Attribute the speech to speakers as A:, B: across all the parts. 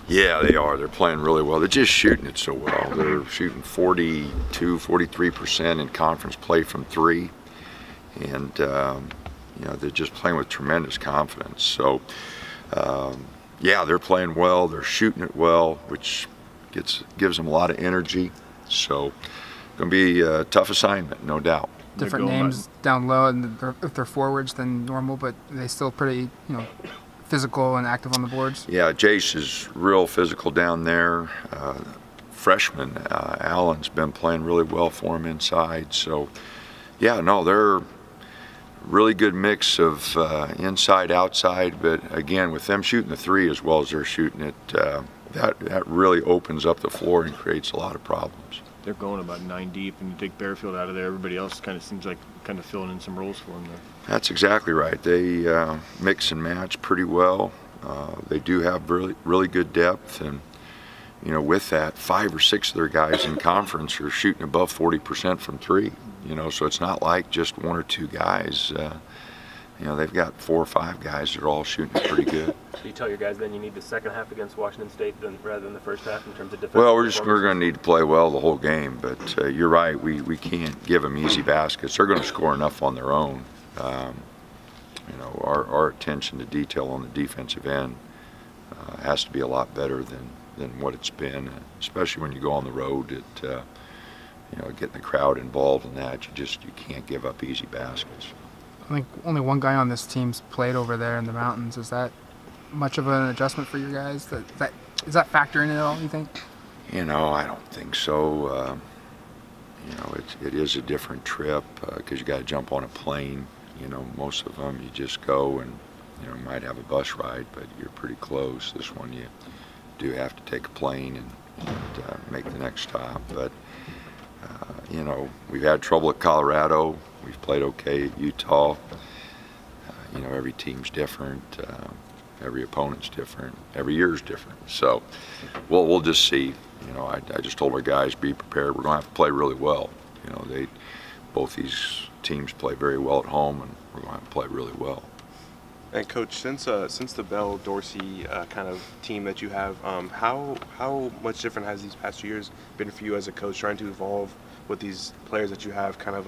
A: Yeah, they are. They're playing really well. They're just shooting it so well. They're shooting 42, 43% in conference play from three. And, they're just playing with tremendous confidence. So, they're playing well. They're shooting it well, which gives them a lot of energy. So, going to be a tough assignment, no doubt.
B: Different names down low, and they're forwards than normal, but they still pretty, physical and active on the boards.
A: Yeah, Jace is real physical down there. Freshman Allen's been playing really well for him inside. So, they're really good mix of inside, outside. But again, with them shooting the three as well as they're shooting it, that really opens up the floor and creates a lot of problems.
C: They're going about 9 deep, and you take Bearfield out of there, everybody else kind of seems like kind of filling in some roles for them there.
A: That's exactly right. They mix and match pretty well. They do have really, really good depth, and with that, 5 or 6 of their guys in conference are shooting above 40% from three. So it's not like just 1 or 2 guys. They've got 4 or 5 guys that are all shooting pretty good.
D: So you tell your guys then you need the second half against Washington State rather than the first half in terms of defense?
A: Well, we're going to need to play well the whole game, but you're right. We can't give them easy baskets. They're going to score enough on their own. Our attention to detail on the defensive end has to be a lot better than what it's been, especially when you go on the road. Getting the crowd involved in that, you can't give up easy baskets.
B: I think only one guy on this team's played over there in the mountains. Is that much of an adjustment for you guys? Does that factor in at all, you think?
A: I don't think so. It is a different trip because you got to jump on a plane. Most of them you just go and you might have a bus ride, but you're pretty close. This one you do have to take a plane and make the next stop. But we've had trouble at Colorado. We've played okay at Utah. Every team's different. Every opponent's different. Every year's different. So we'll just see. I just told our guys, be prepared. We're going to have to play really well. Both these teams play very well at home, and we're going to have to play really well.
E: And Coach, since the Bell Dorsey kind of team that you have, how much different has these past 2 years been for you as a coach, trying to evolve with these players that you have kind of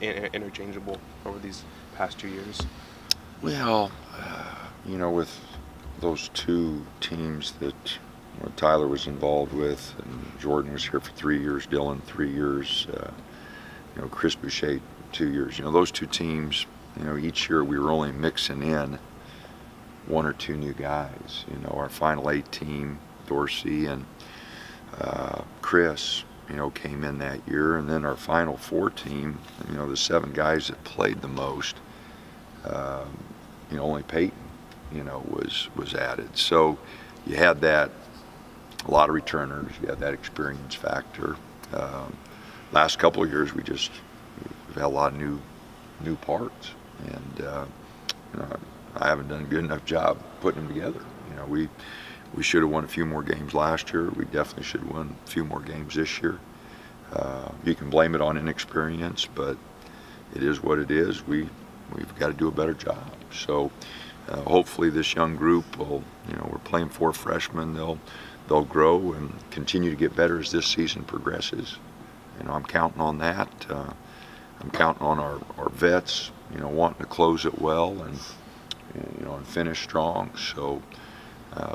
E: interchangeable over these past 2 years?
A: Well, with those 2 teams that Tyler was involved with, and Jordan was here for 3 years, Dylan 3 years, Chris Boucher 2 years. Those 2 teams, each year we were only mixing in 1 or 2 new guys. Our Final 8 team, Dorsey and Chris, came in that year, and then our Final 4 team, the 7 guys that played the most, only Peyton, was added. So you had that, a lot of returners, you had that experience factor. Last couple of years we've had a lot of new parts, and I haven't done a good enough job putting them together. We should have won a few more games last year. We definitely should have won a few more games this year. You can blame it on inexperience, but it is what it is. We've got to do a better job. So hopefully this young group will, we're playing 4 freshmen. They'll grow and continue to get better as this season progresses. I'm counting on that. I'm counting on our vets, wanting to close it well and finish strong. So,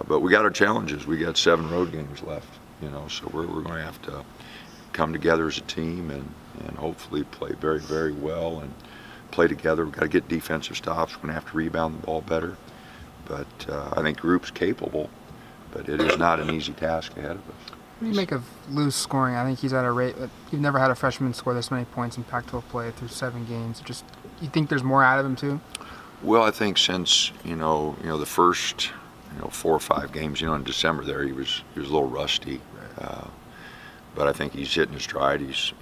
A: but we got our challenges. We got 7 road games left, so we're going to have to come together as a team and hopefully play very, very well and play together. We've got to get defensive stops. We're going to have to rebound the ball better. But I think the group's capable, but it is not an easy task ahead of us.
B: What do you make of Lou's scoring? I think he's at a rate that you've never had a freshman score this many points in Pac-12 play through 7 games. You think there's more out of him too?
A: Well, I think since the first 4 or 5 games, in December there he was a little rusty, but I think he's hitting his stride. He's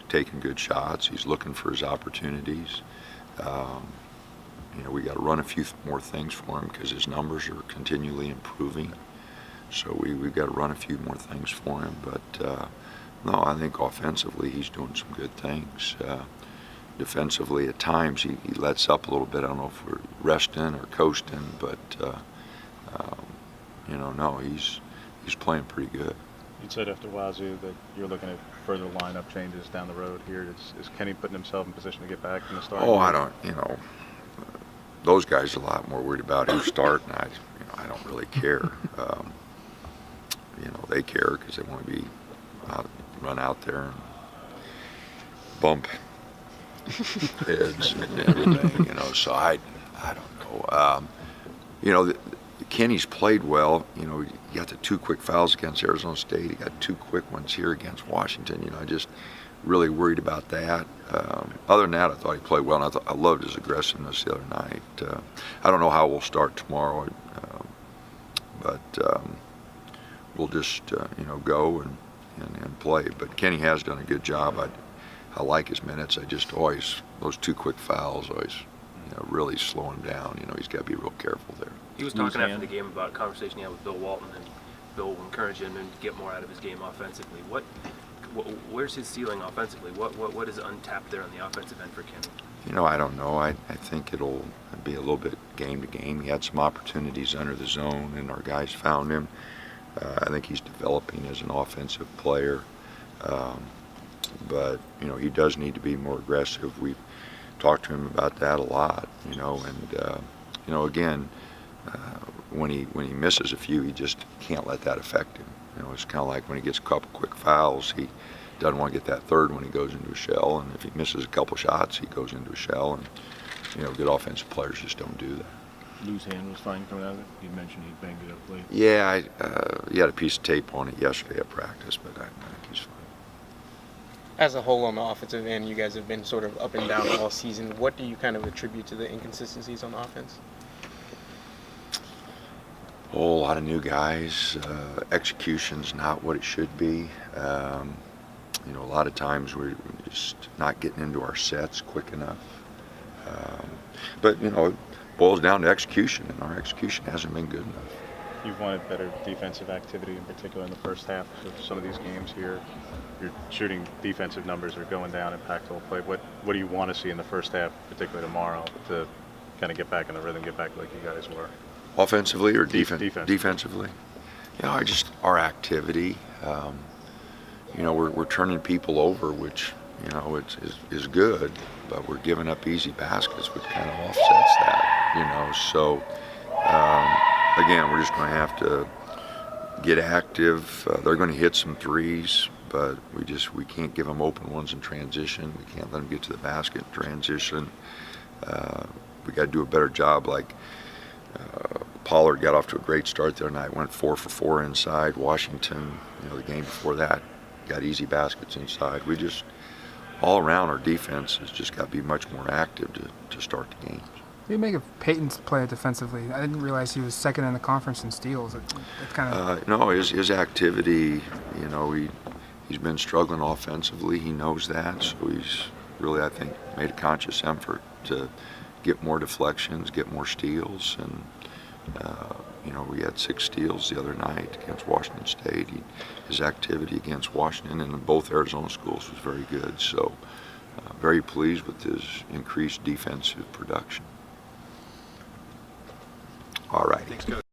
A: taking good shots. He's looking for his opportunities. We got to run a few more things for him because his numbers are continually improving. So we've got to run a few more things for him. But no, I think offensively he's doing some good things. Defensively, at times he lets up a little bit. I don't know if we're resting or coasting, but no, he's playing pretty good.
F: You said after Wazoo that you're looking at further lineup changes down the road here. Is Kenny putting himself in position to get back in the starting?
A: Oh,
F: group?
A: I don't, those guys are a lot more worried about who's starting. I don't really care. They care because they want to be run out there and bump heads and everything. So I don't know. Kenny's played well. He got the 2 quick fouls against Arizona State. He got 2 quick ones here against Washington. I just really worried about that. Other than that, I thought he played well, and I loved his aggressiveness the other night. I don't know how we'll start tomorrow, but we'll just go and play. But Kenny has done a good job. I like his minutes. I just always, those 2 quick fouls always really slow him down. He's got to be real careful there.
D: He was talking after the game about a conversation he had with Bill Walton, and Bill encouraged him to get more out of his game offensively. Where's his ceiling offensively? What is untapped there on the offensive end for Kenny?
A: I don't know. I think it'll be a little bit game to game. He had some opportunities under the zone, and our guys found him. I think he's developing as an offensive player. But he does need to be more aggressive. We've talked to him about that a lot, and again, when he misses a few, he just can't let that affect him. It's kind of like when he gets a couple quick fouls, he doesn't want to get that third when he goes into a shell, and if he misses a couple shots, he goes into a shell, and good offensive players just don't do that.
C: Loose hand was fine coming out of it. You mentioned he banged it up late.
A: Yeah, he had a piece of tape on it yesterday at practice, but I think he's fine.
G: As a whole on the offensive end, you guys have been sort of up and down all season. What do you kind of attribute to the inconsistencies on offense?
A: A lot of new guys. Execution's not what it should be. A lot of times we're just not getting into our sets quick enough. But it boils down to execution, and our execution hasn't been good enough.
F: You've wanted better defensive activity, in particular in the first half of some of these games here. Your shooting defensive numbers are going down in Pac-12 play. What do you want to see in the first half, particularly tomorrow, to kind of get back in the rhythm, get back like you guys were?
A: Offensively or defensively?
F: Defensively.
A: Our activity. We're turning people over, which is good, but we're giving up easy baskets, which kind of offsets that. So again, we're just going to have to get active. They're going to hit some threes, but we can't give them open ones in transition. We can't let them get to the basket in transition. We got to do a better job. Like Pollard got off to a great start the other night, went 4 for 4 inside. Washington, the game before that, got easy baskets inside. We just, all around, our defense has just got to be much more active to start the games.
B: What do you make of Peyton's play defensively? I didn't realize he was second in the conference in steals. It's kind of
A: No, his activity, he's been struggling offensively. He knows that, so he's really, I think, made a conscious effort to get more deflections, get more steals, and we had 6 steals the other night against Washington State. His activity against Washington and both Arizona schools was very good, so very pleased with his increased defensive production. All right.
D: Thanks, Coach.